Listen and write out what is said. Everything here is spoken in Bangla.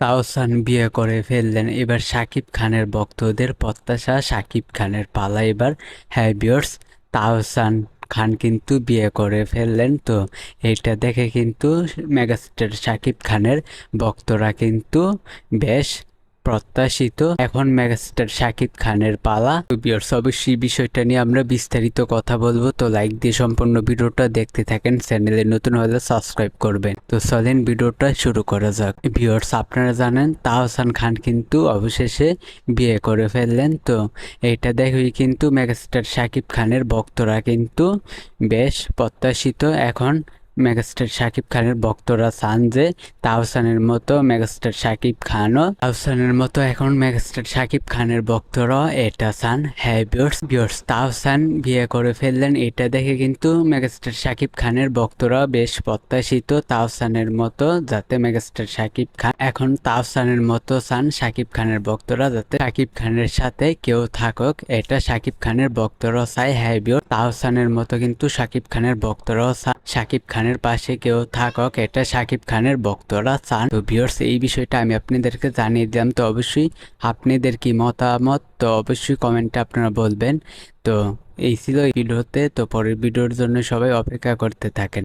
তাওসান বিয়ে করে ফেললেন। এবার শাকিব খানের ভক্তদের প্রত্যাশা, শাকিব খানের পালা এবার। হ্যাঁ ভিউয়ার্স, তাওসান খান কিন্তু বিয়ে করে ফেললেন। তো এটা দেখে কিন্তু মেগাস্টার শাকিব খানের ভক্তরা কিন্তু বেশ প্রত্যাশিত। এখন মেগাস্টার শাকিব খানের পালা। তো ভিউয়ার্স, অবশ্যই বিষয়টা নিয়ে আমরা বিস্তারিত কথা বলবো। তো লাইক দিয়ে সম্পূর্ণ ভিডিওটা দেখতে থাকেন, চ্যানেলে নতুন হলে সাবস্ক্রাইব করবেন। তো চলেন ভিডিওটা শুরু করা যাক। ভিউয়ার্স, আপনারা জানেন তাহসান খান কিন্তু অবশেষে বিয়ে করে ফেললেন। তো এইটা দেখেই কিন্তু মেগাস্টার শাকিব খানের ভক্তরা কিন্তু বেশ প্রত্যাশিত। এখন মেগাস্টার শাকিব খানের ভক্তরা চান যে তাহসানের মতো মেগাস্টার শাকিব খানও তাহসানের মতো এখন মেগাস্টার শাকিব খানের ভক্তরা এটা চান। হ্যাঁ ভিউয়ার্স, তাহসান বিয়ে করে ফেললেন। এটা দেখে কিন্তু মেগাস্টার শাকিব খানের ভক্তরা বেশ প্রত্যাশিত তাহসানের মতো যাতে মেগাস্টার শাকিব খান এখন তাহসানের মতো চান শাকিব খানের ভক্তরা যাতে শাকিব খানের সাথে কেউ থাকুক, এটা শাকিব খানের ভক্তরা চায়। হ্যাঁ ভিউয়ার্স, তাহসানের মতো কিন্তু শাকিব খানের ভক্তরাও চান শাকিব খানের পাশে কেউ থাকুক, এটা শাকিব খানের ভক্তরা চান। তো ভিউয়ার্স, এই বিষয়টা আমি আপনাদেরকে জানিয়ে দিলাম। তো অবশ্যই আপনাদের কি মতামত, তো অবশ্যই কমেন্টে আপনারা বলবেন। তো এই ছিল এই ভিডিওতে। তো পরের ভিডিওর জন্য সবাই অপেক্ষা করতে থাকেন।